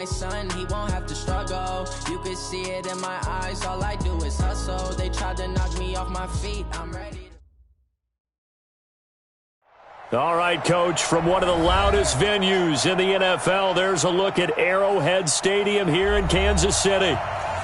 My son, he won't have to struggle. You can see it in my eyes. All I do is hustle. They tried to knock me off my feet. I'm ready. All right, Coach, from one of the loudest venues in the NFL, there's a look at Arrowhead Stadium here in Kansas City.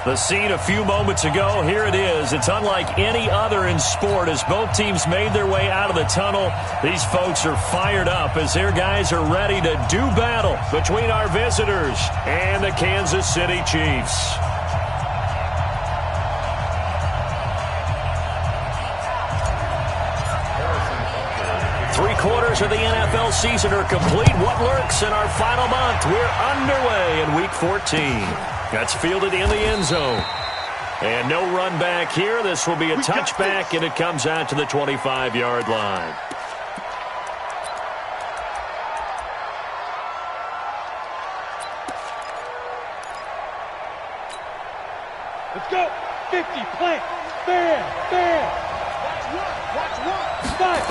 The scene a few moments ago, here it is. It's unlike any other in sport as both teams made their way out of the tunnel. These folks are fired up as their guys are ready to do battle between our visitors and the Kansas City Chiefs. Three-quarters of the NFL season are complete. What lurks in our final month? We're underway in Week 14. That's fielded in the end zone. And no run back here. This will be a touchback, and it comes out to the 25-yard line. Let's go. 50, plant. Bam. Watch one. Five.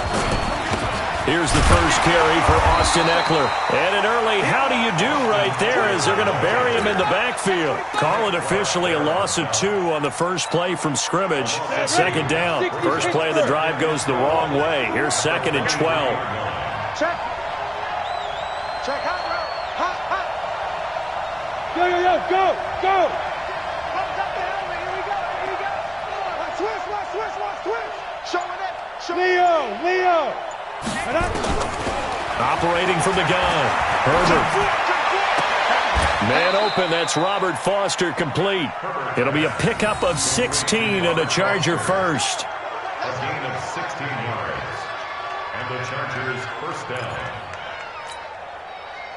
Here's the first carry for Austin Eckler. And an early how do you do right there as they're going to bury him in the backfield. Call it officially a loss of 2 on the first play from scrimmage. Second down. First play of the drive goes the wrong way. Here's 2nd and 12. Check. Hot. Go. Watch switch. Leo. Operating from the gun. Herbert. Man open, that's Robert Foster complete. It'll be a pickup of 16 and a Charger first. A gain of 16 yards. And the Chargers first down.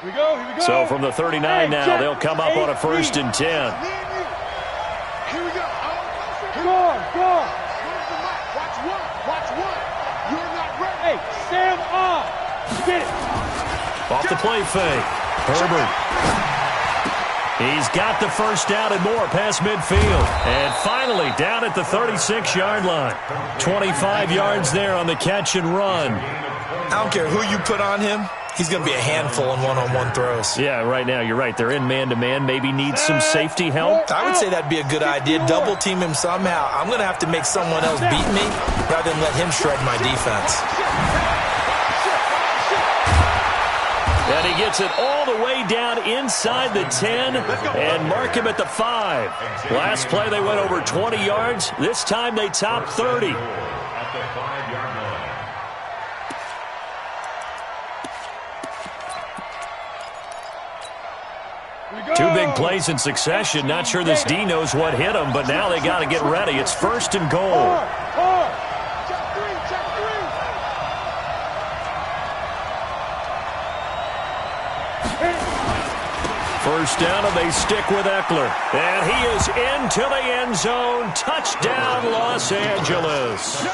Here we go. So from the 39 now, they'll come up on a 1st and 10. Here we go. Go. Watch one. You're not ready. Hey, Sam on. Get it. Off the play fake. Herbert. He's got the first down and more past midfield. And finally down at the 36-yard line. 25 yards there on the catch and run. I don't care who you put on him. He's going to be a handful in one-on-one throws. Yeah, right now, you're right. They're in man-to-man. Maybe need some safety help. I would say that'd be a good idea. Double-team him somehow. I'm going to have to make someone else beat me rather than let him shred my defense. And he gets it all the way down inside the 10 and mark him at the 5. Last play, they went over 20 yards. This time, they topped 30. At the 5-yard line. Two big plays in succession. Not sure this D knows what hit him, but now they got to get ready. It's 1st and goal. Check three. First down, and they stick with Eckler. And he is into the end zone. Touchdown, Los Angeles.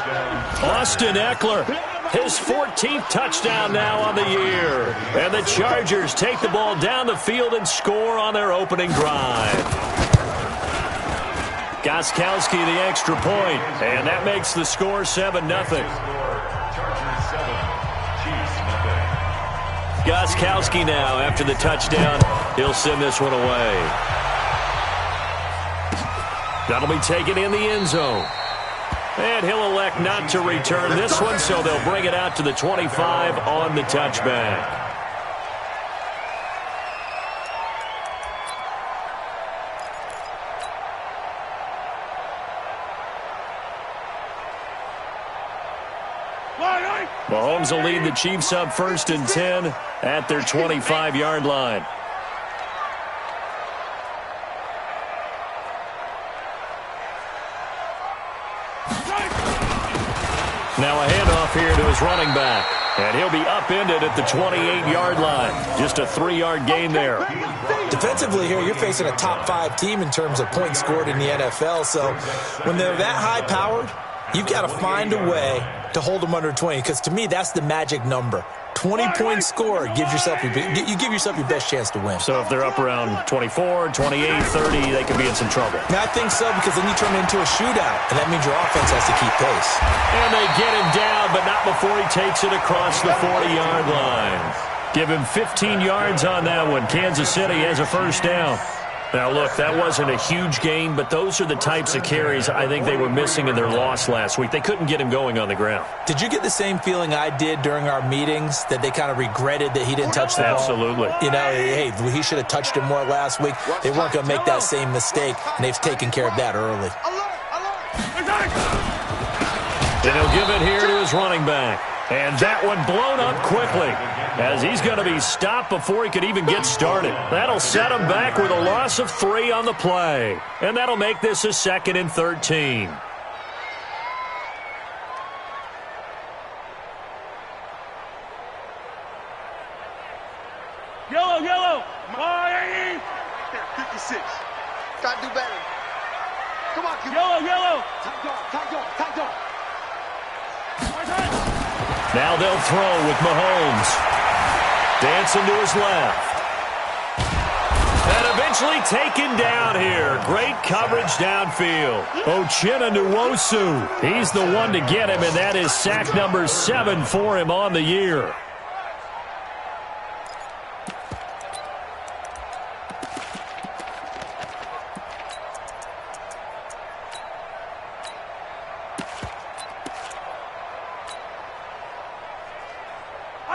Austin Eckler, his 14th touchdown now on the year. And the Chargers take the ball down the field and score on their opening drive. Gostkowski the extra point, and that makes the score 7-0. Gostkowski now after the touchdown. He'll send this one away. That'll be taken in the end zone. And he'll elect not to return this one, so they'll bring it out to the 25 on the touchback. Mahomes will lead the Chiefs up 1st and 10 at their 25-yard line. Now a handoff here to his running back. And he'll be upended at the 28-yard line. Just a 3-yard gain there. Defensively here, you're facing a top-5 team in terms of points scored in the NFL. So when they're that high-powered, you've got to find a way to hold them under 20, because to me, that's the magic number. 20-point score gives yourself you give yourself your best chance to win. So if they're up around 24, 28, 30, they could be in some trouble. Now, I think so, because then you turn it into a shootout, and that means your offense has to keep pace. And they get him down, but not before he takes it across the 40-yard line. Give him 15 yards on that one. Kansas City has a first down. Now, look, that wasn't a huge gain, but those are the types of carries I think they were missing in their loss last week. They couldn't get him going on the ground. Did you get the same feeling I did during our meetings, that they kind of regretted that he didn't touch the ball? Absolutely. You know, hey, he should have touched it more last week. They weren't going to make that same mistake, and they've taken care of that early. And he'll give it here to his running back. And that one blown up quickly, as he's going to be stopped before he could even get started. That'll set him back with a loss of 3 on the play. And that'll make this a 2nd and 13. Yellow, yellow. 56. Gotta do better. Come on, yellow, yellow. Tight dog. Now they'll throw with Mahomes. Dancing to his left. And eventually taken down here. Great coverage downfield. Uchenna Nwosu. He's the one to get him, and that is sack number 7 for him on the year.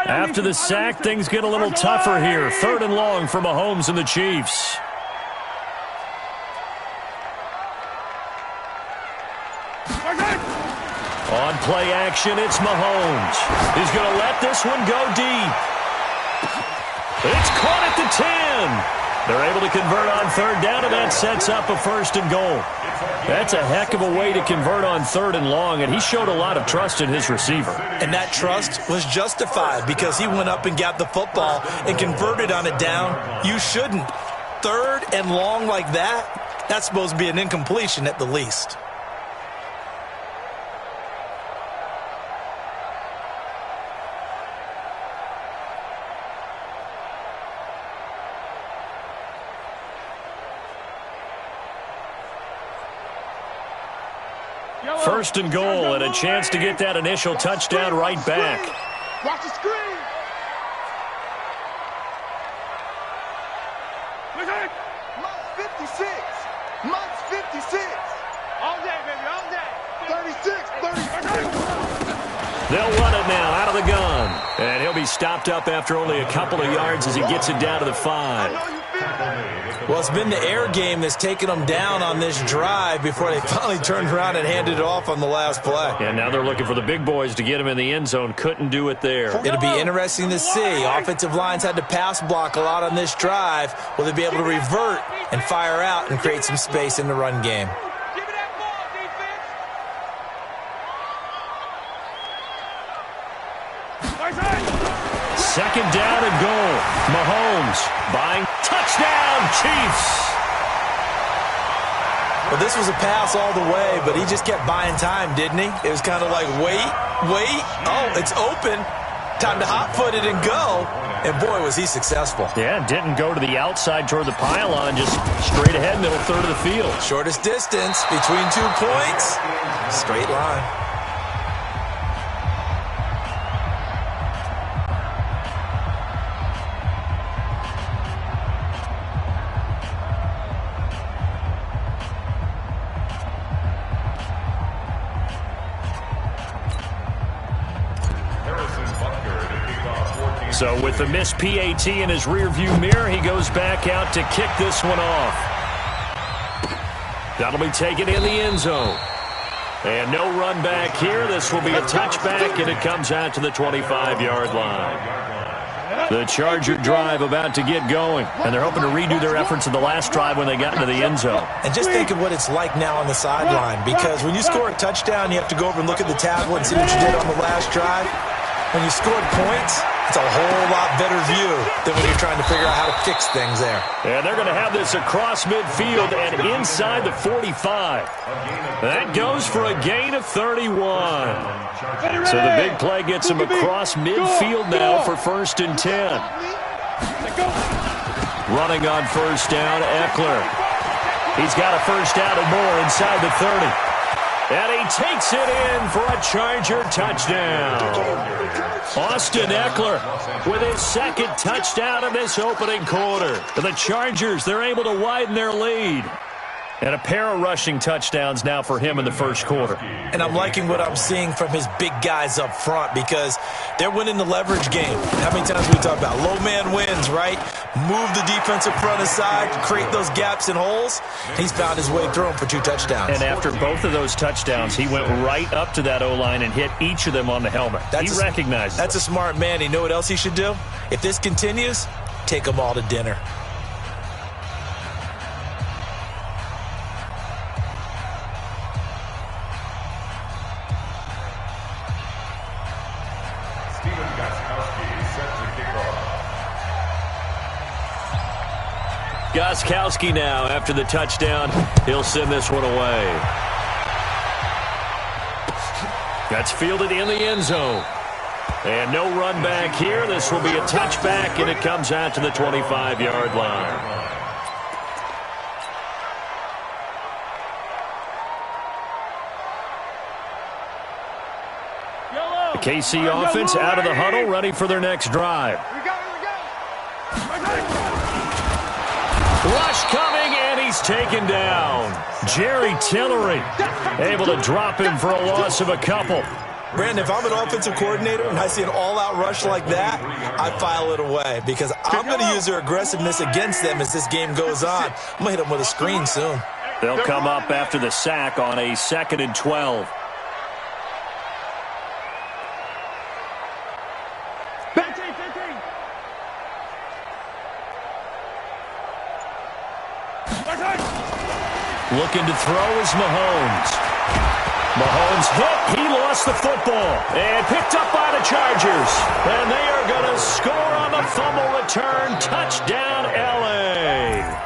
After the sack, things get a little tougher here. 3rd and long for Mahomes and the Chiefs. On play action, it's Mahomes. He's going to let this one go deep. It's caught at the 10. They're able to convert on 3rd down, and that sets up a 1st and goal. That's a heck of a way to convert on 3rd and long, and he showed a lot of trust in his receiver. And that trust was justified because he went up and got the football and converted on it down. You shouldn't. 3rd and long like that, that's supposed to be an incompletion at the least. First and goal, and a chance to get that initial touchdown right back. Watch the screen. Months 56. Months 56. All day, baby, all day. 36. They'll run it now out of the gun. And he'll be stopped up after only a couple of yards as he gets it down to the 5. Well, it's been the air game that's taken them down on this drive before they finally turned around and handed it off on the last play. And now they're looking for the big boys to get him in the end zone. Couldn't do it there. It'll be interesting to see. Offensive lines had to pass block a lot on this drive. Will they be able to revert and fire out and create some space in the run game? Give me that ball, defense. 2nd down and goal. Mahomes buying. Touchdown, Chiefs. Well, this was a pass all the way, but he just kept buying time, didn't he? It was kind of like, wait. Oh, it's open. Time to hot-foot it and go. And, boy, was he successful. Yeah, didn't go to the outside toward the pylon, just straight ahead, middle third of the field. Shortest distance between 2 points. Straight line. So with the missed PAT in his rearview mirror, he goes back out to kick this one off. That'll be taken in the end zone. And no run back here. This will be a touchback, and it comes out to the 25-yard line. The Charger drive about to get going, and they're hoping to redo their efforts in the last drive when they got into the end zone. And just think of what it's like now on the sideline, because when you score a touchdown, you have to go over and look at the tablet and see what you did on the last drive. When you scored points, it's a whole lot better view than when you're trying to figure out how to fix things there. And they're going to have this across midfield and inside the 45. That goes for a gain of 31. So the big play gets him across midfield now for 1st and 10. Running on 1st down, Eckler. He's got a 1st down and more inside the 30. And he takes it in for a Charger touchdown. Austin Eckler with his second touchdown in this opening quarter. The Chargers, they're able to widen their lead. And a pair of rushing touchdowns now for him in the first quarter. And I'm liking what I'm seeing from his big guys up front because they're winning the leverage game. How many times we talk about low man wins, right? Move the defensive front aside, create those gaps and holes. He's found his way through them for 2 touchdowns. And after both of those touchdowns, he went right up to that O-line and hit each of them on the helmet. He recognized it. That's a smart man. You know what else he should do? If this continues, take them all to dinner. Gostkowski now after the touchdown. He'll send this one away. That's fielded in the end zone. And no run back here. This will be a touchback, and it comes out to the 25-yard line. The KC offense out of the huddle, ready for their next drive. Rush coming, and he's taken down. Jerry Tillery able to drop him for a loss of a couple. Brandon, if I'm an offensive coordinator and I see an all-out rush like that, I file it away because I'm going to use their aggressiveness against them as this game goes on. I'm going to hit them with a screen soon. They'll come up after the sack on a 2nd and 12. Looking to throw is Mahomes. Mahomes hit. He lost the football. And picked up by the Chargers. And they are going to score on the fumble return. Touchdown, L.A.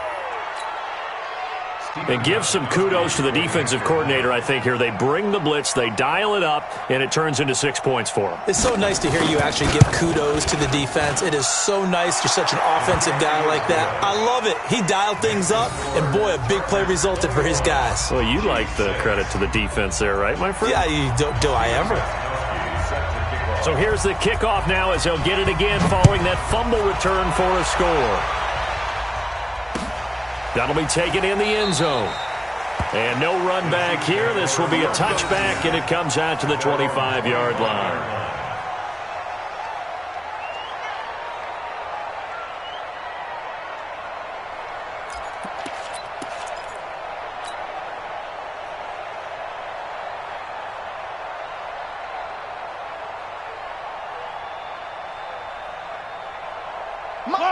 And give some kudos to the defensive coordinator, I think, here. They bring the blitz, they dial it up, and it turns into 6 points for them. It's so nice to hear you actually give kudos to the defense. It is so nice. You're such an offensive guy like that. I love it. He dialed things up, and boy, a big play resulted for his guys. Well, you like the credit to the defense there, right, my friend? Yeah, do I ever? So here's the kickoff now as he'll get it again following that fumble return for a score. That'll be taken in the end zone. And no run back here. This will be a touchback, and it comes out to the 25-yard line.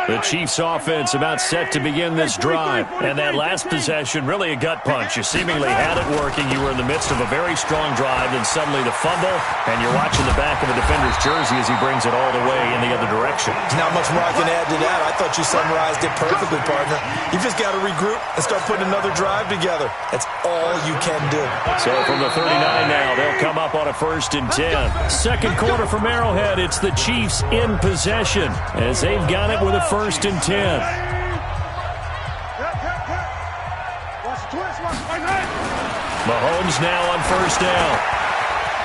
The Chiefs offense about set to begin this drive. And that last possession, really a gut punch. You seemingly had it working. You were in the midst of a very strong drive, and suddenly the fumble, and you're watching the back of the defender's jersey as he brings it all the way in the other direction. There's not much more I can add to that. I thought you summarized it perfectly, partner. You just got to regroup and start putting another drive together. That's all you can do. So from the 39 now, they'll come up on a 1st and 10. Second quarter from Arrowhead, it's the Chiefs in possession as they've got it with a 1st and 10. Mahomes now on 1st down.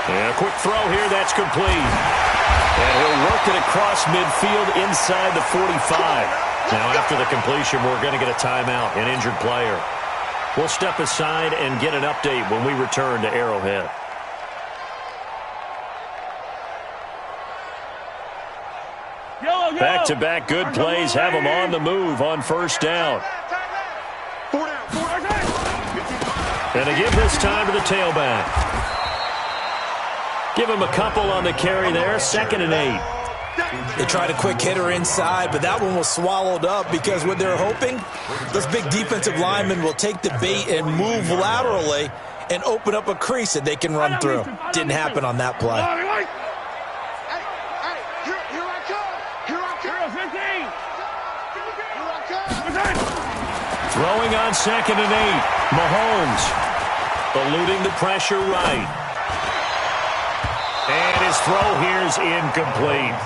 And a quick throw here, that's complete. And he'll work it across midfield inside the 45. Now after the completion, we're going to get a timeout, an injured player. We'll step aside and get an update when we return to Arrowhead. Back-to-back good plays have them on the move on 1st down. And they give this time to the tailback. Give him a couple on the carry there, 2nd and 8. They tried a quick hitter inside, but that one was swallowed up because what they're hoping, those big defensive linemen will take the bait and move laterally and open up a crease that they can run through. Didn't happen on that play. Throwing on 2nd and 8. Mahomes eluding the pressure right. And his throw here is incomplete.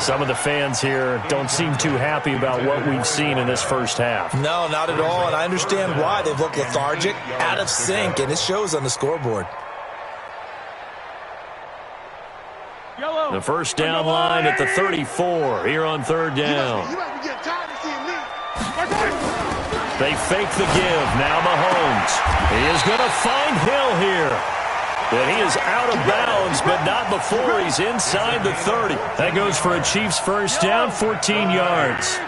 Some of the fans here don't seem too happy about what we've seen in this first half. No, not at all, and I understand why. They've looked lethargic, out of sync, and it shows on the scoreboard. The first down line at the 34 here on third down. They fake the give. Now Mahomes. He is going to find Hill here. And he is out of bounds, but not before he's inside the 30. That goes for a Chiefs first down, 14 yards.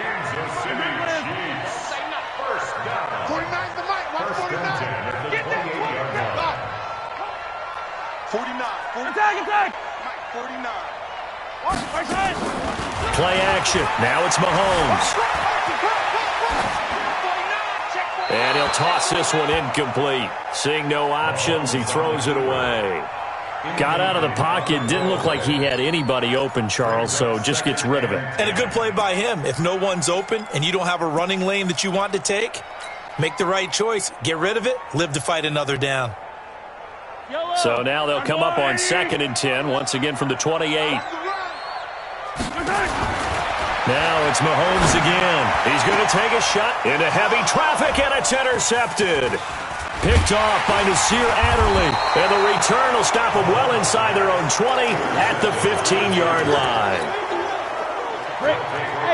49. Play action. Now it's Mahomes. And he'll toss this one incomplete. Seeing no options, he throws it away. Got out of the pocket. Didn't look like he had anybody open, Charles, so just gets rid of it. And a good play by him. If no one's open and you don't have a running lane that you want to take, make the right choice. Get rid of it. Live to fight another down. So now they'll come up on 2nd and 10, once again from the 28. Now it's Mahomes again. He's going to take a shot into heavy traffic, and it's intercepted. Picked off by Nasir Adderley. And the return will stop them well inside their own 20 at the 15-yard line.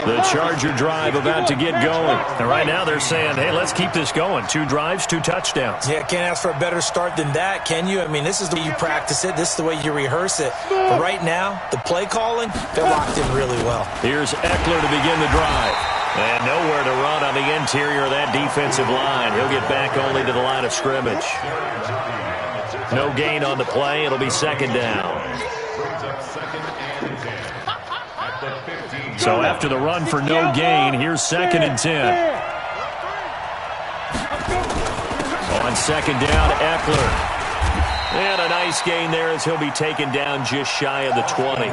The Charger drive about to get going. And right now they're saying, hey, let's keep this going. 2 drives, 2 touchdowns. Yeah, can't ask for a better start than that, can you? I mean, this is the way you practice it. This is the way you rehearse it. But right now, the play calling, they're locked in really well. Here's Eckler to begin the drive. And nowhere to run on the interior of that defensive line. He'll get back only to the line of scrimmage. No gain on the play. It'll be 2nd down. So after the run for no gain, here's 2nd and 10. On 2nd down, Eckler. And a nice gain there as he'll be taken down just shy of the 20.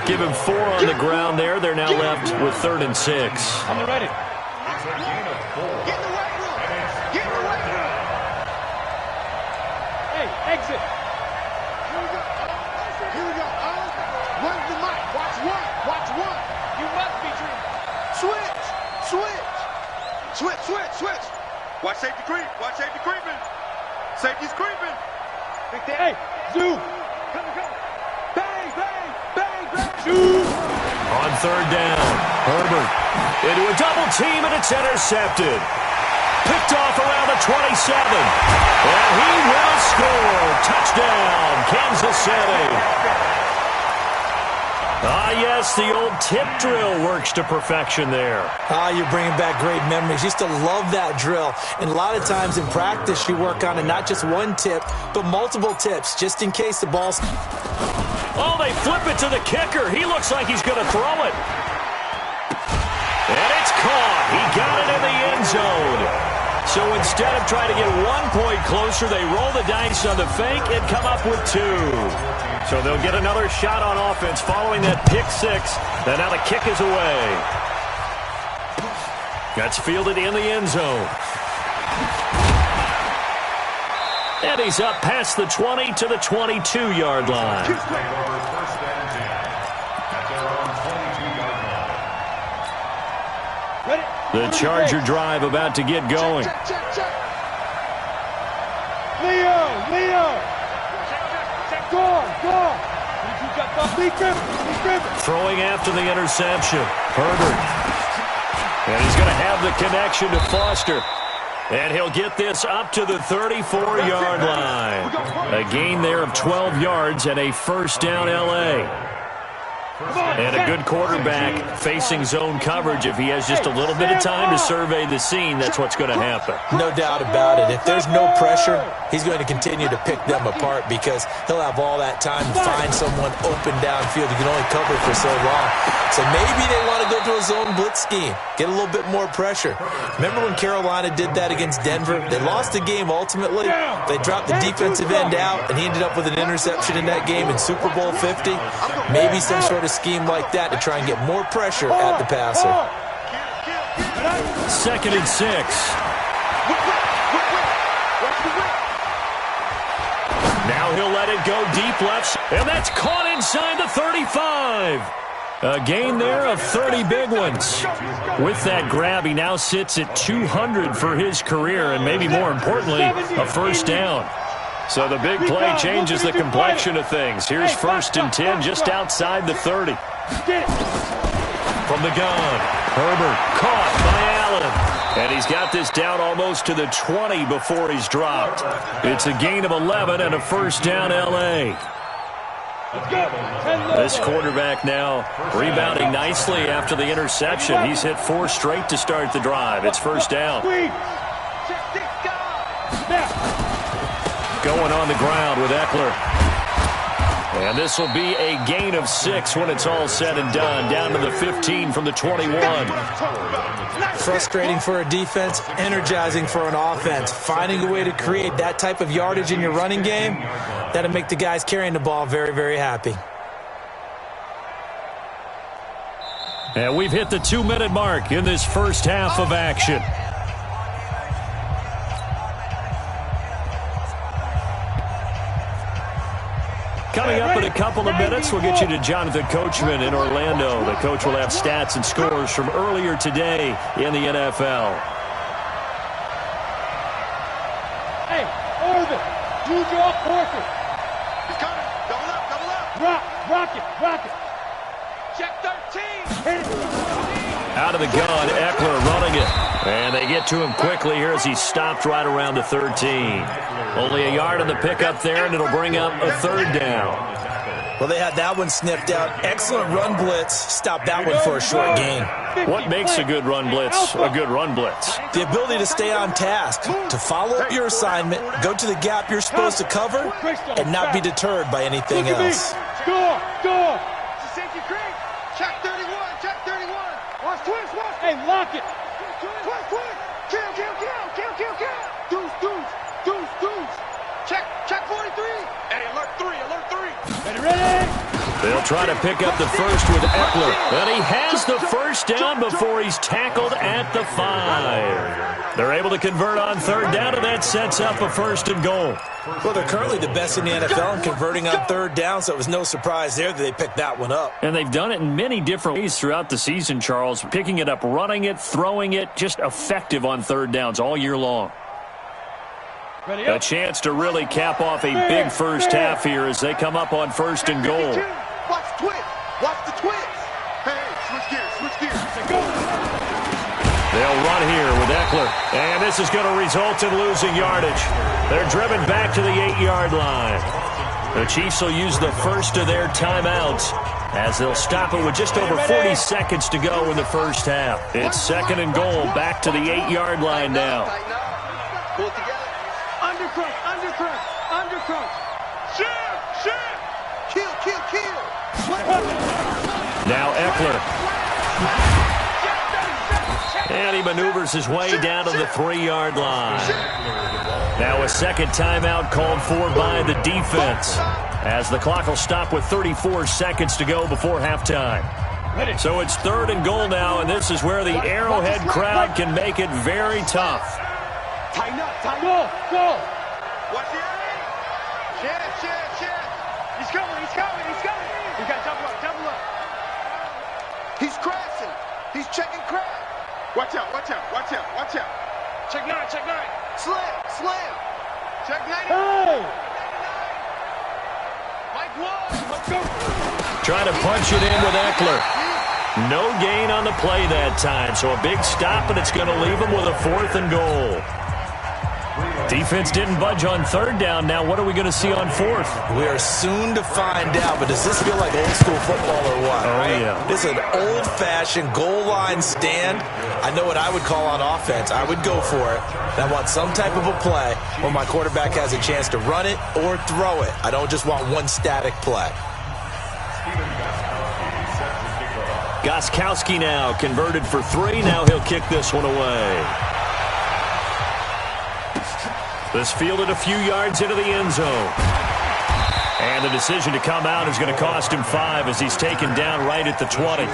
Give him 4 on the ground there. They're now left with 3rd and 6. I'm ready. Hey, exit. Here we go. Run the mic. Watch one. Watch one. You must be true. Switch. Watch safety creep. Watch safety creeping. Safety's creeping. Hey, zoom. Come. Bang. Zoom. On 3rd down, Herbert into a double team, and it's intercepted. Picked off around the 27. And he will score. Touchdown, Kansas City. Ah, yes, the old tip drill works to perfection there. You're bringing back great memories. Used to love that drill. And a lot of times in practice, you work on it, not just one tip, but multiple tips, just in case the ball's... Oh, they flip it to the kicker. He looks like he's going to throw it. And it's caught. He got it in the end zone. So instead of trying to get 1 point closer, they roll the dice on the fake and come up with 2. So they'll get another shot on offense following that pick 6. And now the kick is away. That's fielded in the end zone. And he's up past the 20 to the 22-yard line. The Charger drive about to get going. Leo. Go. Throwing after the interception. Herbert. And he's going to have the connection to Foster. And he'll get this up to the 34-yard line. A gain there of 12 yards and a first down L.A. And a good quarterback facing zone coverage. If he has just a little bit of time to survey the scene, that's what's going to happen. No doubt about it. If there's no pressure, he's going to continue to pick them apart because he'll have all that time to find someone open downfield. He can only cover for so long. So maybe they want to go to a zone blitz scheme, get a little bit more pressure. Remember when Carolina did that against Denver? They lost the game ultimately. They dropped the defensive end out, and he ended up with an interception in that game in Super Bowl 50. Maybe some sort of scheme like that to try and get more pressure at the passer. 2nd and 6. Now he'll let it go deep left, and that's caught inside the 35. A gain there of 30 big ones. With that grab, he now sits at 200 for his career, and maybe more importantly, a first down. So the big play changes the complexion of things. Here's 1st and 10 just outside the 30. From the gun, Herbert caught by Allen. And he's got this down almost to the 20 before he's dropped. It's a gain of 11 and a first down, L.A. This quarterback now rebounding nicely after the interception. He's hit 4 straight to start the drive. It's first down. Going on the ground with Eckler. And this will be a gain of 6 when it's all said and done. Down to the 15 from the 21. Frustrating for a defense, energizing for an offense. Finding a way to create that type of yardage in your running game, that'll make the guys carrying the ball very, very happy. And we've hit the 2-minute mark in this first half of action. Coming up in a couple of minutes, we'll get you to Jonathan Coachman in Orlando. The coach will have stats and scores from earlier today in the NFL. Hey, Irvin, you draw Porter. He's coming. Double up, double up. Rock it. Check 13. Hit it. Out of the gun, Eckler running it. And they get to him quickly here as he stopped right around the 13. Only a yard on the pickup there, and it'll bring up a 3rd down. Well, they had that one sniffed out. Excellent run blitz. Stop that one for a short gain. What makes a good run blitz a good run blitz? The ability to stay on task, to follow up your assignment, go to the gap you're supposed to cover, and not be deterred by anything else. Score. Safety creek. Check 31. Check 31. Watch twist. Hey, lock it. Twist. Kill. Deuce. Check 43. Hey, alert 3. Ready? They'll try to pick up the first with Eckler. And he has the first down before he's tackled at the 5. They're able to convert on 3rd down, and that sets up a 1st and goal. Well, they're currently the best in the NFL in converting on 3rd down, so it was no surprise there that they picked that one up. And they've done it in many different ways throughout the season, Charles. Picking it up, running it, throwing it, just effective on 3rd downs all year long. A chance to really cap off a big first half here as they come up on 1st and goal. Watch the twist. Hey, switch gears. They'll run here with Eckler. And this is going to result in losing yardage. They're driven back to the 8-yard line. The Chiefs will use the first of their timeouts as they'll stop it with just over 40 seconds to go in the first half. It's 2nd and goal, back to the 8-yard line now. Pull it together. Undercross. Shit. Kill. Now Eckler. And he maneuvers his way down to the 3-yard line. Now a second timeout called for by the defense, as the clock will stop with 34 seconds to go before halftime. So it's 3rd and goal now, and this is where the Arrowhead crowd can make it very tough. Tighten up. Go. Watch the eye. Shit. He's coming. He's got double up. He's crashing. He's checking crash. Watch out. Check 9. Slam. Check 90. Hey. Mike 1. Let's go. Trying to punch it in with Eckler. No gain on the play that time, so a big stop, and it's going to leave him with a 4th and goal. Defense didn't budge on 3rd down. Now what are we going to see on 4th? We are soon to find out, but does this feel like old school football or what? Oh, right? yeah. This is an old-fashioned goal line stand. I know what I would call on offense. I would go for it. And I want some type of a play where my quarterback has a chance to run it or throw it. I don't just want one static play. Gostkowski now converted for 3. Now he'll kick this one away. This fielded a few yards into the end zone. And the decision to come out is going to cost him 5 as he's taken down right at the 20.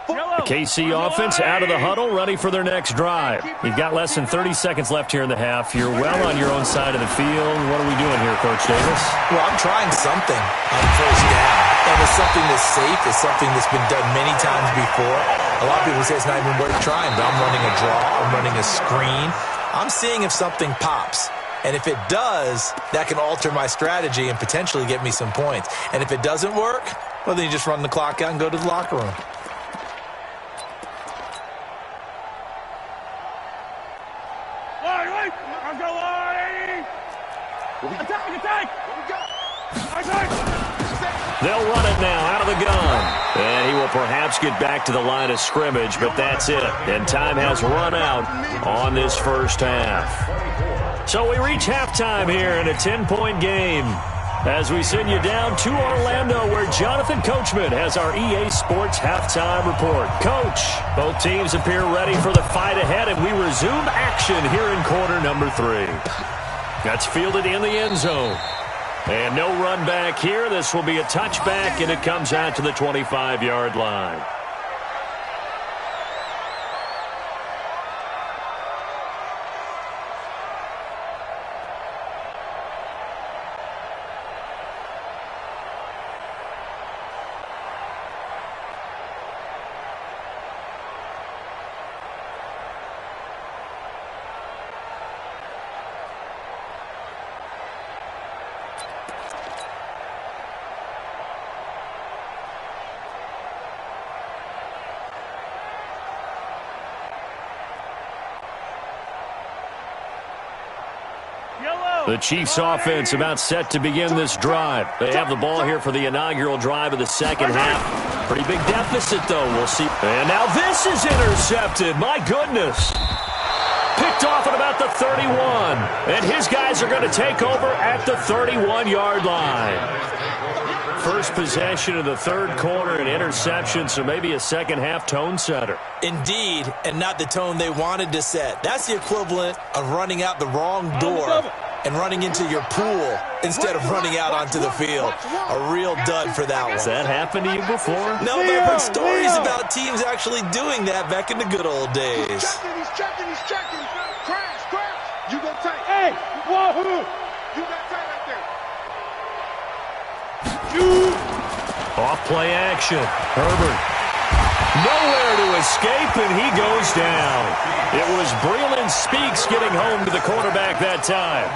The KC offense out of the huddle, ready for their next drive. You've got less than 30 seconds left here in the half. You're well on your own side of the field. What are we doing here, Coach Davis? Well, I'm trying something on first down. And it's something that's safe. It's something that's been done many times before. A lot of people say it's not even worth trying, but I'm running a draw. I'm running a screen. I'm seeing if something pops. And if it does, that can alter my strategy and potentially get me some points. And if it doesn't work, well, then you just run the clock out and go to the locker room. They'll run it now out of the gun. And he will perhaps get back to the line of scrimmage, but that's it. And time has run out on this first half. So we reach halftime here in a 10-point game as we send you down to Orlando, where Jonathan Coachman has our EA Sports halftime report. Coach, both teams appear ready for the fight ahead, and we resume action here in quarter number 3. That's fielded in the end zone. And no run back here. This will be a touchback, and it comes out to the 25-yard line. The Chiefs offense about set to begin this drive. They have the ball here for the inaugural drive of the second half. Pretty big deficit, though. We'll see. And now this is intercepted. My goodness. Picked off at about the 31. And his guys are going to take over at the 31-yard line. First possession of the third quarter, an interception, so maybe a second-half tone setter. Indeed, and not the tone they wanted to set. That's the equivalent of running out the wrong door and running into your pool instead of running out onto the field. A real dud for that one. Has that happened to you before? No, but I've heard stories about teams actually doing that back in the good old days. He's checking. Crash. You go tight. Hey, wahoo! You got tight right there. Off play action. Herbert. Nowhere to escape, and he goes down. It was Breeland Speaks getting home to the quarterback that time.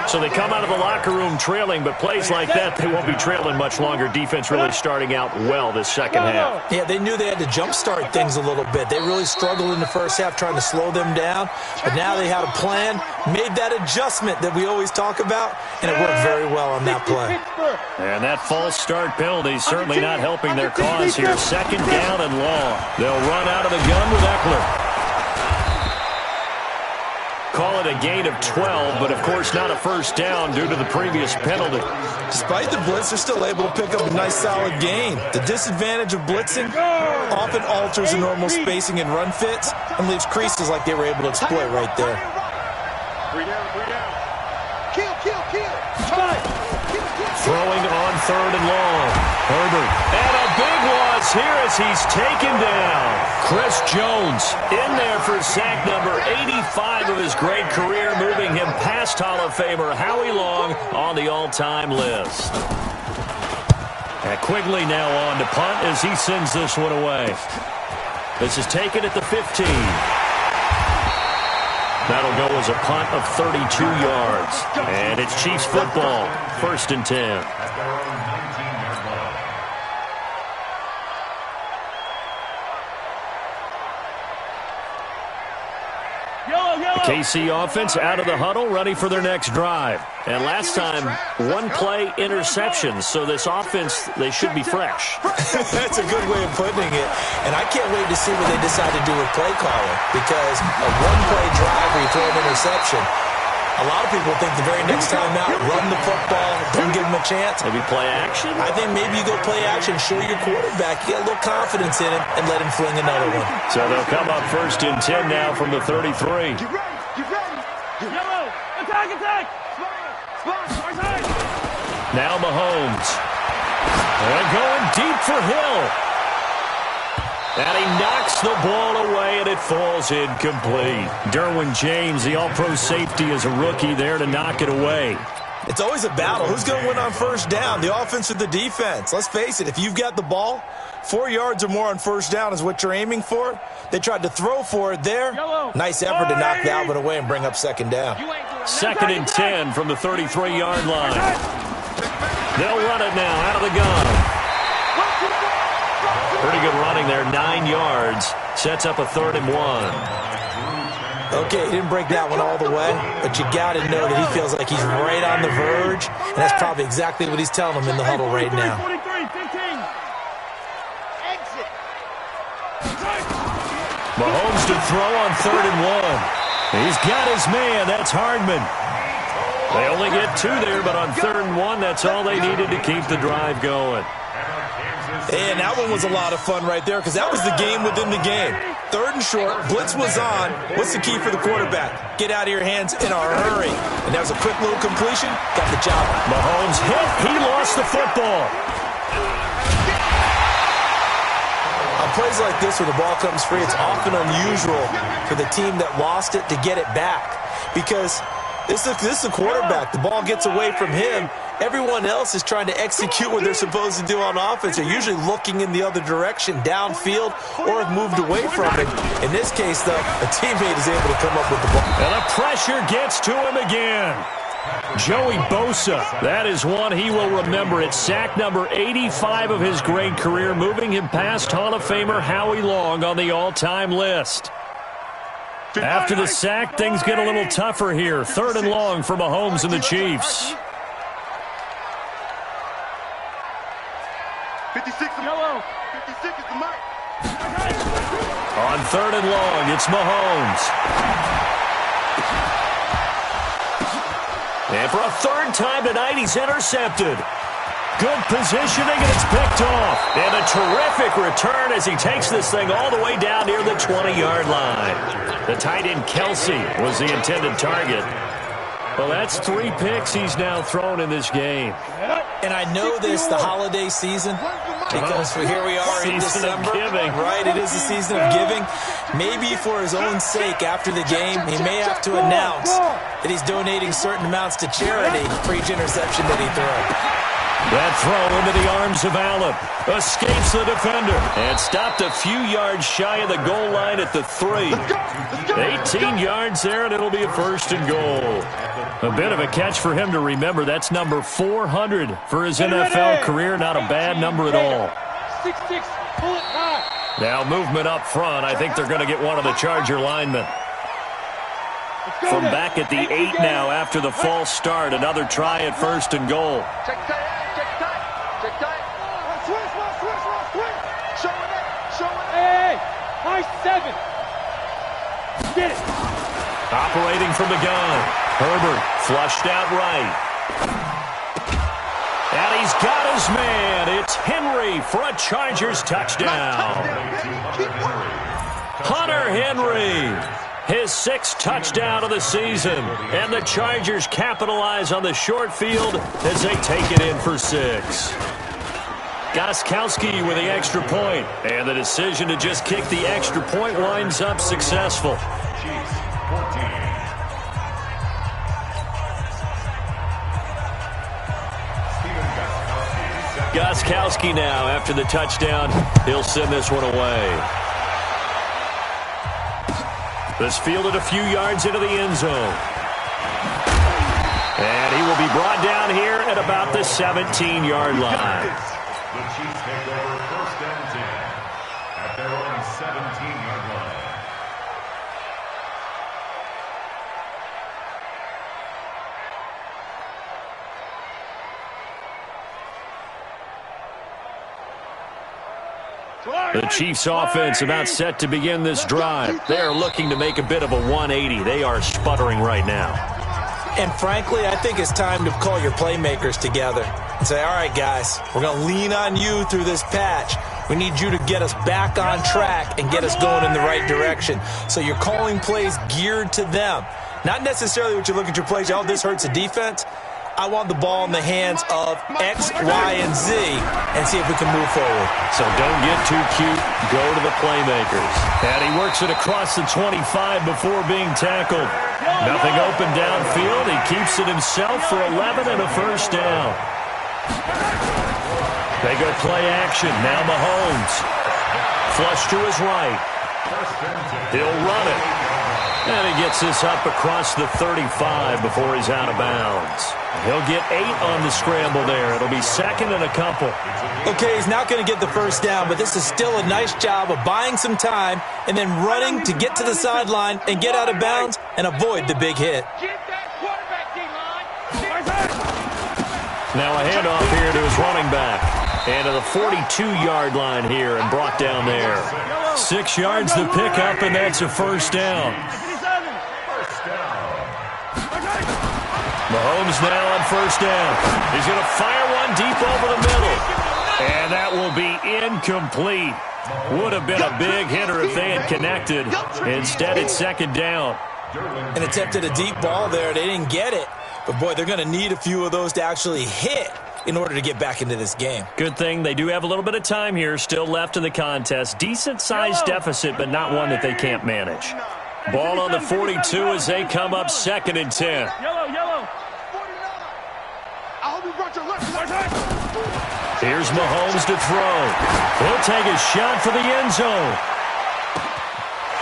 So they come out of the locker room trailing, but plays like that, they won't be trailing much longer. Defense really starting out well this second half. Yeah, they knew they had to jumpstart things a little bit. They really struggled in the first half trying to slow them down, but now they had a plan, made that adjustment that we always talk about, and it worked very well on that play. And that false start penalty certainly not helping their cause here. Second down and long. They'll run out of the gun with Eckler. Call it a gain of 12, but of course not a first down due to the previous penalty. Despite the blitz, they're still able to pick up a nice solid gain. The disadvantage of blitzing often alters the normal spacing and run fits and leaves creases like they were able to exploit right there. 3 down. Kill. Throwing on third and long. Herbert. And a big loss here as he's taken down. Chris Jones in there for sack number 85 of his great career, moving him past Hall of Famer Howie Long on the all-time list. And Quigley now on to punt as he sends this one away. This is taken at the 15. That'll go as a punt of 32 yards. And it's Chiefs football, 1st and 10. The KC offense out of the huddle, ready for their next drive. And last time, one-play interceptions. So this offense, they should be fresh. That's a good way of putting it. And I can't wait to see what they decide to do with play calling. Because a one-play drive where you throw an interception, a lot of people think the very next time out, run the football, don't give them a chance. Maybe play action? I think maybe you go play action, show your quarterback, get a little confidence in him, and let him fling another one. So they'll come up 1st and 10 now from the 33. Get ready. Yellow, attack. Now Mahomes. And going deep for Hill. And he knocks the ball away, and it falls incomplete. Derwin James, the all-pro safety, is a rookie there to knock it away. It's always a battle. Who's going to win on first down, the offense or the defense? Let's face it, if you've got the ball, 4 yards or more on first down is what you're aiming for. They tried to throw for it there. Nice effort to knock that one away and bring up second down. 2nd and 10 from the 33-yard line. They'll run it now out of the gun. Pretty good running there, 9 yards. Sets up a 3rd and 1. Okay, he didn't break that one all the way, but you got to know that he feels like he's right on the verge, and that's probably exactly what he's telling him in the huddle right now. Mahomes to throw on 3rd and 1. He's got his man. That's Hardman. They only get 2 there, but on 3rd and 1, that's all they needed to keep the drive going. And that one was a lot of fun right there because that was the game within the game. 3rd and short, blitz was on. What's the key for the quarterback? Get out of your hands in a hurry. And that was a quick little completion. Got the job. Mahomes hit. He lost the football. On plays like this where the ball comes free, it's often unusual for the team that lost it to get it back because this is the quarterback. The ball gets away from him. Everyone else is trying to execute what they're supposed to do on offense. They're usually looking in the other direction, downfield, or have moved away from it. In this case, though, a teammate is able to come up with the ball. And the pressure gets to him again. Joey Bosa, that is one he will remember. It's sack number 85 of his great career, moving him past Hall of Famer Howie Long on the all-time list. After the sack, things get a little tougher here. 3rd and long for Mahomes and the Chiefs. 56 yellow. 56 is the mic. On 3rd and long, it's Mahomes. And for a 3rd time tonight, he's intercepted. Good positioning, and it's picked off. And a terrific return as he takes this thing all the way down near the 20-yard line. The tight end Kelsey was the intended target. Well, that's 3 picks he's now thrown in this game. And I know this, the holiday season, because here we are in December. Right, it is the season of giving. Maybe for his own sake after the game, he may have to announce that he's donating certain amounts to charity for each interception that he throws. That throw into the arms of Allen. Escapes the defender. And stopped a few yards shy of the goal line at the 3. 18 yards there, and it'll be a 1st and goal. A bit of a catch for him to remember. That's number 400 for his NFL career. Not a bad number at all. Now movement up front. I think they're going to get one of the Charger linemen. From back at the 8 now after the false start. Another try at 1st and goal. Check tight. Hey, nice 7. Get it. Operating from the gun. Herbert flushed out right. And he's got his man. It's Henry for a Chargers touchdown. Hunter Henry. His 6th touchdown of the season. And the Chargers capitalize on the short field as they take it in for 6. Gostkowski with the extra point. And the decision to just kick the extra point winds up successful. Gostkowski now after the touchdown. He'll send this one away. This fielded a few yards into the end zone. And he will be brought down here at about the 17-yard line. The Chiefs take over 1st and 10 at their own 17-yard line. The Chiefs offense about set to begin this drive. They are looking to make a bit of a 180. They are sputtering right now. And frankly, I think it's time to call your playmakers together and say, all right, guys, we're going to lean on you through this patch. We need you to get us back on track and get us going in the right direction. So you're calling plays geared to them. Not necessarily what you look at your plays, oh, this hurts the defense. I want the ball in the hands of X, Y, and Z and see if we can move forward. So don't get too cute. Go to the playmakers. And he works it across the 25 before being tackled. Nothing open downfield. He keeps it himself for 11 and a first down. They go play action. Now Mahomes. Flush to his right. He'll run it. And he gets this up across the 35 before he's out of bounds. He'll get 8 on the scramble there. It'll be second and a couple. Okay, he's not going to get the first down, but this is still a nice job of buying some time and then running to get to the sideline and get out of bounds and avoid the big hit. Now a handoff here to his running back. And to the 42-yard line here and brought down there. 6 yards to pick up, and that's a first down. Mahomes now on first down. He's going to fire one deep over the middle. And that will be incomplete. Would have been a big hitter if they had connected. Instead, it's second down. And attempted a deep ball there. They didn't get it. But, boy, they're going to need a few of those to actually hit in order to get back into this game. Good thing they do have a little bit of time here still left in the contest. Decent-sized deficit, but not one that they can't manage. Ball on the 42 as they come up second and 10. Here's Mahomes to throw. He'll take a shot for the end zone.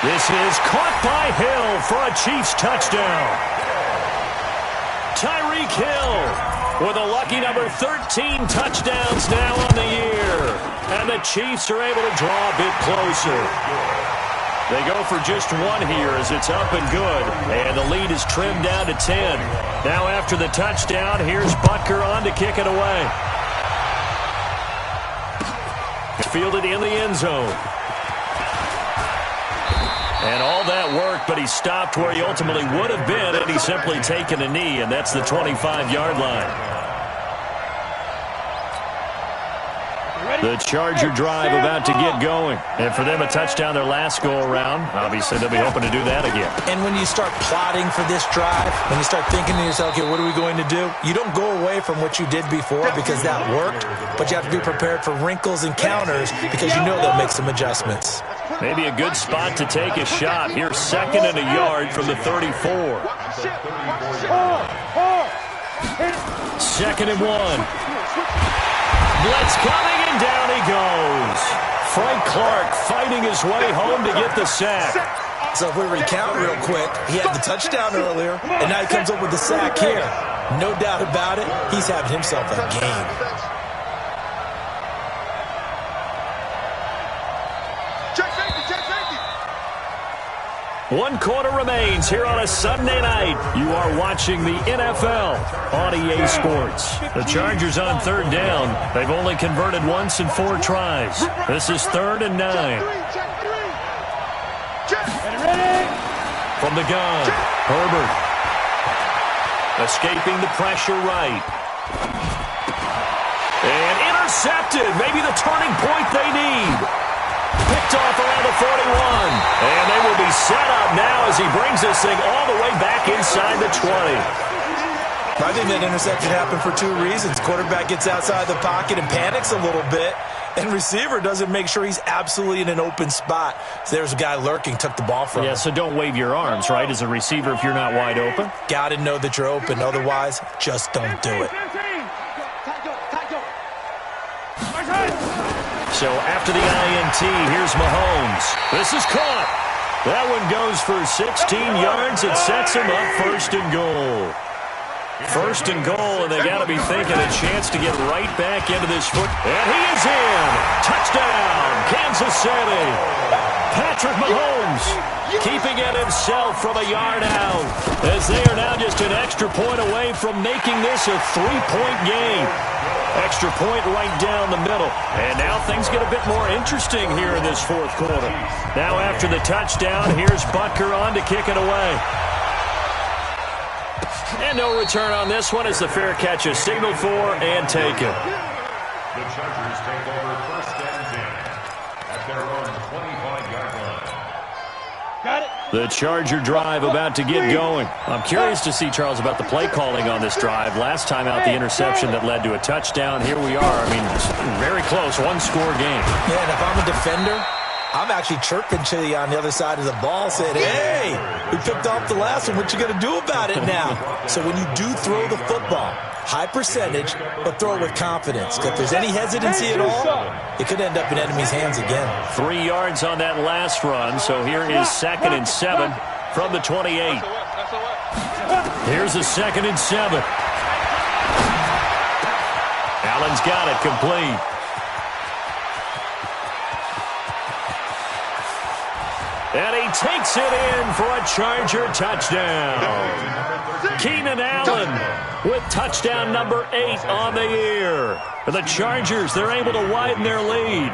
This is caught by Hill for a Chiefs touchdown. Tyreek Hill with a lucky number 13 touchdowns now on the year. And the Chiefs are able to draw a bit closer. They go for just one here as it's up and good. And the lead is trimmed down to 10. Now after the touchdown, here's Butker on to kick it away. Fielded in the end zone. And all that work, but he stopped where he ultimately would have been had he simply taken a knee, and that's the 25-yard line. The Charger drive about to get going. And for them, a touchdown their last go-around. Obviously, they'll be hoping to do that again. And when you start plotting for this drive, when you start thinking to yourself, okay, what are we going to do? You don't go away from what you did before because that worked, but you have to be prepared for wrinkles and counters because you know they'll make some adjustments. Maybe a good spot to take a shot. Here's second and a yard from the 34. Second and 1. Blitz coming, and down he goes. Frank Clark fighting his way home to get the sack. So if we recount real quick, he had the touchdown earlier, and now he comes up with the sack here. No doubt about it, he's having himself a game. One quarter remains here on a Sunday night. You are watching the NFL on EA Sports. The Chargers on third down. They've only converted once in 4 tries. This is 3rd and 9. From the gun, Herbert. Escaping the pressure right. And intercepted. Maybe the turning point they need. Picked off around the 41. And they will be set up now as he brings this thing all the way back inside the 20. I think that interception happened for 2 reasons. Quarterback gets outside the pocket and panics a little bit, and receiver doesn't make sure he's absolutely in an open spot. So there's a guy lurking, took the ball from him. Yeah, so don't wave your arms, right, as a receiver if you're not wide open? Got to know that you're open. Otherwise, just don't do it. So after the INT, here's Mahomes. This is caught. That one goes for 16 yards. It sets him up 1st and goal. 1st and goal, and they got to be thinking a chance to get right back into this foot. And he is in. Touchdown, Kansas City. Patrick Mahomes keeping it himself from a yard out as they are now just an extra point away from making this a 3-point game. Extra point right down the middle. And now things get a bit more interesting here in this 4th quarter. Now after the touchdown, here's Butker on to kick it away. And no return on this one as the fair catch is signaled for and taken. The Chargers take over 1st and 10 at their own 25-yard line. Got it. The Charger drive about to get going. I'm curious to see, Charles, about the play calling on this drive. Last time out, the interception that led to a touchdown. Here we are. I mean, very close, one-score game. Yeah, and if I'm a defender, I'm actually chirping to you on the other side of the ball saying, hey, we picked off the last one. What you going to do about it now? So when you do throw the football, high percentage, but throw it with confidence. If there's any hesitancy at all, it could end up in enemy's hands again. 3 yards on that last run, so here is 2nd and 7 from the 28. Here's a 2nd and 7. Allen's got it complete. And he takes it in for a Charger touchdown. Keenan Allen with touchdown number 8 on the year. For the Chargers, they're able to widen their lead.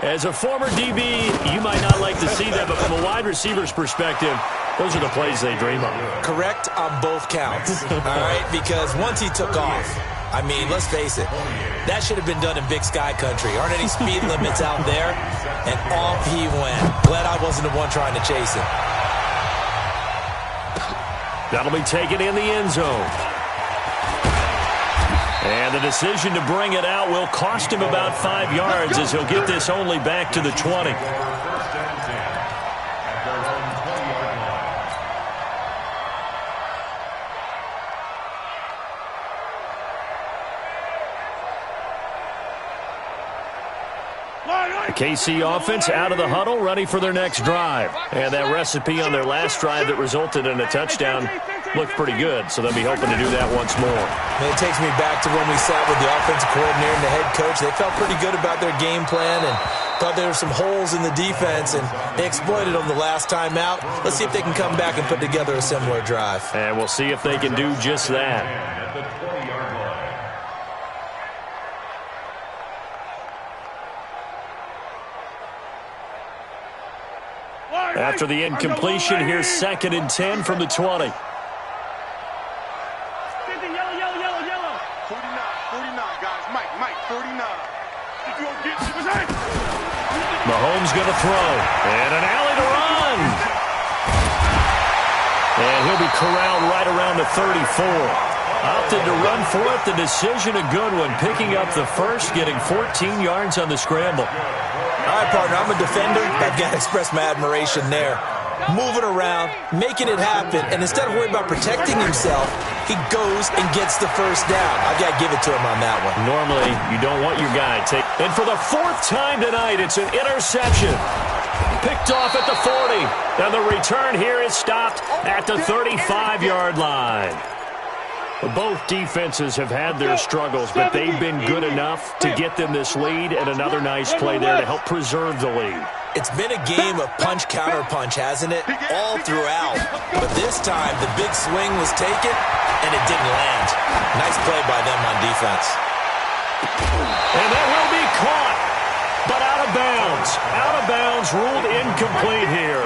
As a former DB, you might not like to see that, but from a wide receiver's perspective, those are the plays they dream of. Correct on both counts, all right? Because once he took off, I mean, let's face it, that should have been done in Big Sky Country. Aren't any speed limits out there? And off he went. Glad I wasn't the one trying to chase him. That'll be taken in the end zone. And the decision to bring it out will cost him about 5 yards as he'll get this only back to the 20. The KC offense out of the huddle, ready for their next drive. And that recipe on their last drive that resulted in a touchdown looked pretty good, so they'll be hoping to do that once more. It takes me back to when we sat with the offensive coordinator and the head coach. They felt pretty good about their game plan and thought there were some holes in the defense, and they exploited them the last time out. Let's see if they can come back and put together a similar drive. And we'll see if they can do just that. After the incompletion, here's 2nd and 10 from the 20. 49, 49, guys. Mike, 49. Mahomes going to throw. And an alley to run. And he'll be corralled right around the 34. Opted to run for it. The decision a good one. Picking up the first, getting 14 yards on the scramble. All right, partner, I'm a defender. I've got to express my admiration there. Moving around, making it happen, and instead of worrying about protecting himself, he goes and gets the first down. I've got to give it to him on that one. Normally, you don't want your guy take. And for the 4th time tonight, it's an interception. Picked off at the 40. And the return here is stopped at the 35-yard line. Both defenses have had their struggles, but they've been good enough to get them this lead, and another nice play there to help preserve the lead. It's been a game of punch-counter-punch, hasn't it? All throughout. But this time, the big swing was taken, and it didn't land. Nice play by them on defense. And that will be caught, but out of bounds. Out of bounds, ruled incomplete here.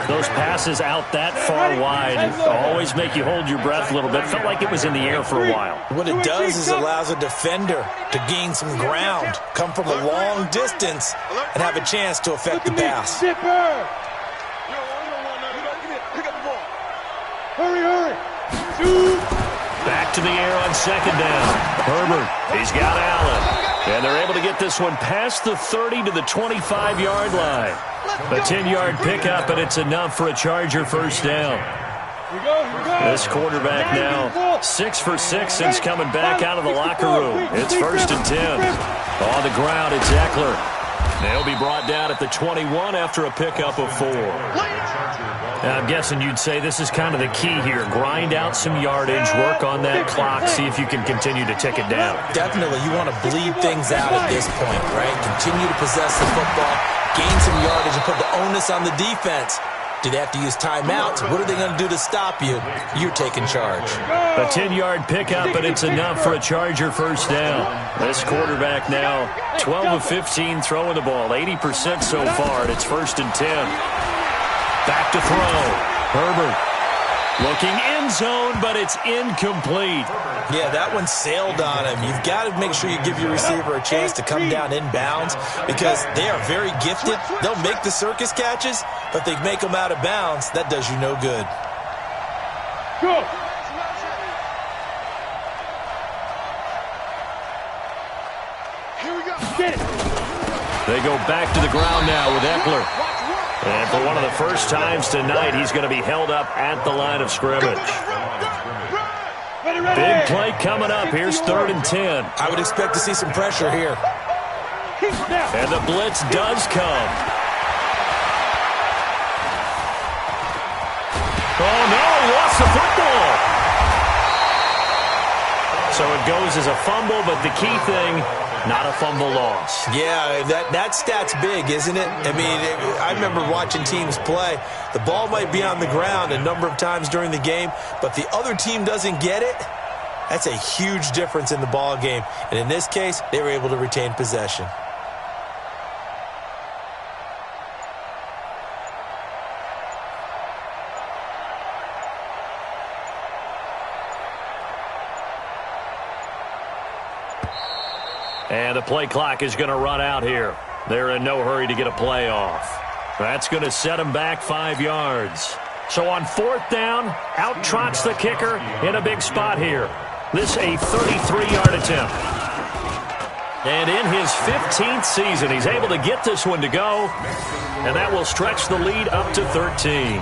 Those passes out that far wide always make you hold your breath a little bit. Felt like it was in the air for a while. What it does is allows a defender to gain some ground, come from a long distance, and have a chance to affect the pass. Hurry. Back to the air on 2nd down. Herbert, he's got Allen. And they're able to get this one past the 30 to the 25-yard line. A 10-yard pickup, and it's enough for a Charger first down. This quarterback now 6 for 6 since coming back out of the locker room. It's 1st and 10. On the ground, it's Eckler. They'll be brought down at the 21 after a pickup of 4. Now, I'm guessing you'd say this is kind of the key here. Grind out some yardage, work on that clock, see if you can continue to tick it down. Definitely, you want to bleed things out at this point, right? Continue to possess the football, gain some yardage, and put the onus on the defense. Do they have to use timeouts? What are they going to do to stop you? You're taking charge. A 10-yard pickup, and it's enough for a Charger first down. This quarterback now 12 of 15 throwing the ball, 80% so far, and it's 1st and 10. Back to throw. Herbert Looking end zone, but it's incomplete. Yeah, that one sailed on him. You've got to make sure you give your receiver a chance to come down inbounds because they are very gifted. They'll make the circus catches, but they make them out of bounds. That does you no good. Go. Here we go. Get it. They go back to the ground now with Eckler. And for one of the first times tonight, he's going to be held up at the line of scrimmage. Big play coming up. Here's 3rd and 10. I would expect to see some pressure here. And the blitz does come. Oh, no, he lost the football. So it goes as a fumble, but the key thing, not a fumble loss. Yeah, that stat's big, isn't it? I mean, I remember watching teams play. The ball might be on the ground a number of times during the game, but the other team doesn't get it. That's a huge difference in the ball game. And in this case, they were able to retain possession. And the play clock is going to run out here. They're in no hurry to get a play off. That's going to set them back 5 yards. So on 4th down, out trots the kicker in a big spot here. This a 33-yard attempt. And in his 15th season, he's able to get this one to go. And that will stretch the lead up to 13.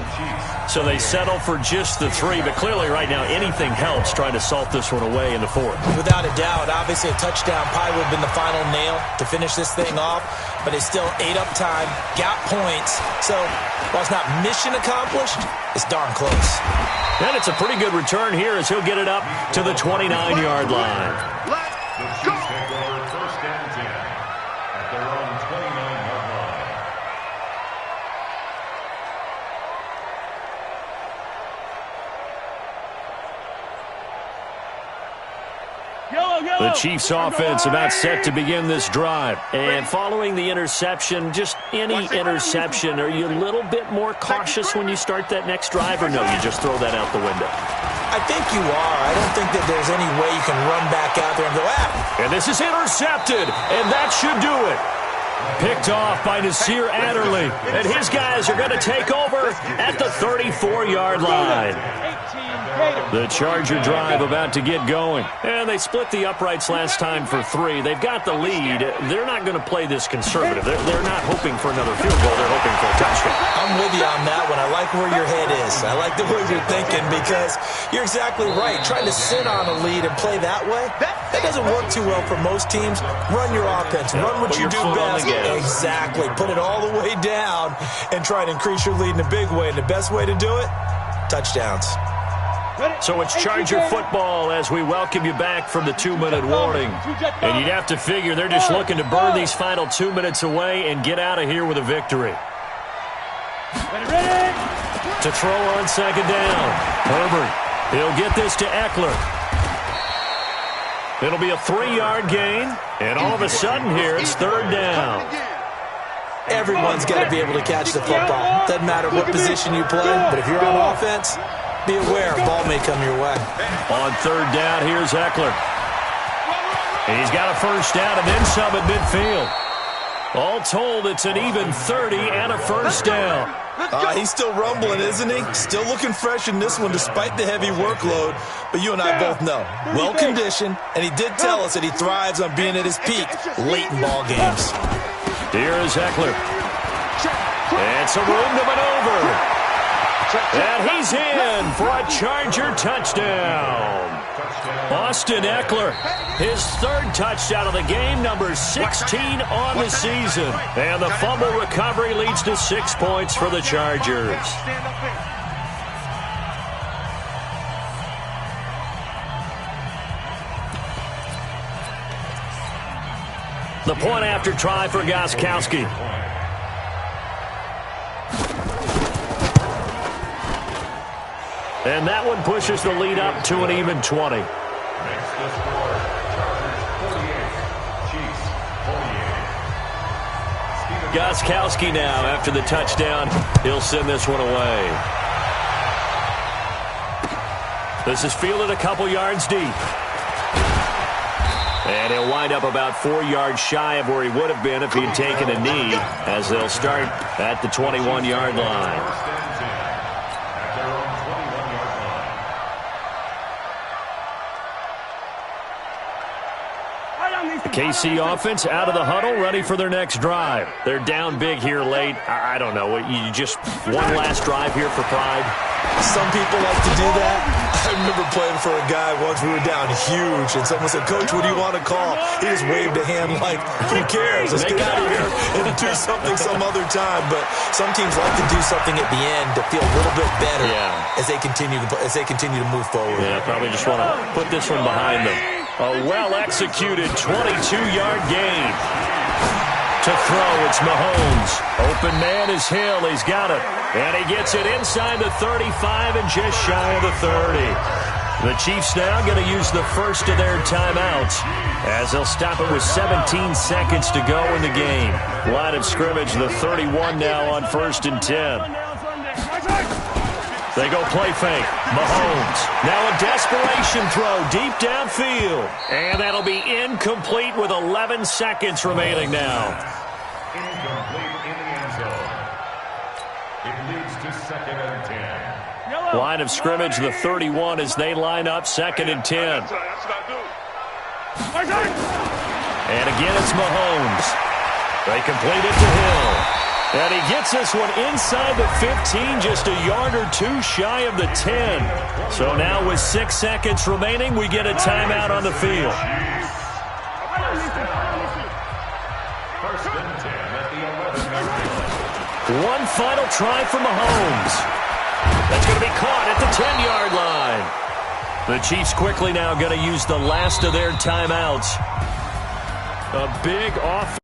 So they settle for just the 3, but clearly right now anything helps trying to salt this one away in the 4th. Without a doubt, obviously a touchdown probably would have been the final nail to finish this thing off, but it's still ate up time, got points. So while it's not mission accomplished, it's darn close. And it's a pretty good return here as he'll get it up to the 29-yard line. The Chiefs take over 1st and 10 at their own 29-yard line. The Chiefs offense about set to begin this drive. And following the interception, just any interception, are you a little bit more cautious when you start that next drive, or no, you just throw that out the window? I think you are. I don't think that there's any way you can run back out there and go, And this is intercepted, and that should do it. Picked off by Nasir Adderley, and his guys are going to take over at the 34-yard line. The Charger drive about to get going. And they split the uprights last time for 3. They've got the lead. They're not going to play this conservative. They're not hoping for another field goal. They're hoping for a touchdown. I'm with you on that one. I like where your head is. I like the way you're thinking because you're exactly right. Trying to sit on a lead and play that way, that doesn't work too well for most teams. Run your offense. Run what you do best. Exactly. Put it all the way down and try to increase your lead in a big way. And the best way to do it, touchdowns. So it's Charger football as we welcome you back from the 2-minute warning. And you'd have to figure they're just looking to burn these final 2 minutes away and get out of here with a victory. To throw on 2nd down. Herbert. He'll get this to Eckler. It'll be a 3-yard gain. And all of a sudden here, it's 3rd down. Everyone's got to be able to catch the football. Doesn't matter what position you play, but if you're on offense, be aware, ball may come your way. On 3rd down, here's Eckler. He's got a 1st down and then some at midfield. All told, it's an even 30 and a 1st down. He's still rumbling, isn't he? Still looking fresh in this one despite the heavy workload. But you and I both know, well-conditioned, and he did tell us that he thrives on being at his peak late in ball games. Here is Eckler. It's a room to maneuver. And he's in for a Charger touchdown. Austin Eckler, his 3rd touchdown of the game, number 16 on the season. And the fumble recovery leads to 6 points for the Chargers. The point after try for Gostkowski. And that one pushes the lead up to an even 20. Next to score, Chargers 48, Chiefs 48. Gostkowski now after the touchdown. He'll send this one away. This is fielded a couple yards deep. And he'll wind up about 4 yards shy of where he would have been if he'd taken a knee, as they'll start at the 21-yard line. The KC offense out of the huddle, ready for their next drive. They're down big here late. I don't know. You just one last drive here for pride? Some people like to do that. I remember playing for a guy once. We were down huge, and someone said, "Coach, what do you want to call?" He just waved a hand like, "Who cares? Let's get out of here and do something some other time." But some teams like to do something at the end to feel a little bit better as they continue to move forward. Yeah, probably just want to put this one behind them. A well-executed 22-yard gain. To throw, it's Mahomes. Open man is Hill. He's got it. And he gets it inside the 35 and just shy of the 30. The Chiefs now going to use the first of their timeouts as they'll stop it with 17 seconds to go in the game. Line of scrimmage, the 31 now on 1st and 10. They go play fake. Mahomes. Now a desperation throw deep downfield. And that'll be incomplete with 11 seconds remaining now. Incomplete in the end zone. It leads to 2nd and 10. Line of scrimmage, the 31 as they line up 2nd and 10. And again, it's Mahomes. They complete it to Hill. And he gets this one inside the 15, just a yard or two shy of the 10. So now with 6 seconds remaining, we get a timeout on the field. First and 10 at the 11. One final try for Mahomes. That's going to be caught at the 10-yard line. The Chiefs quickly now going to use the last of their timeouts. A big offense.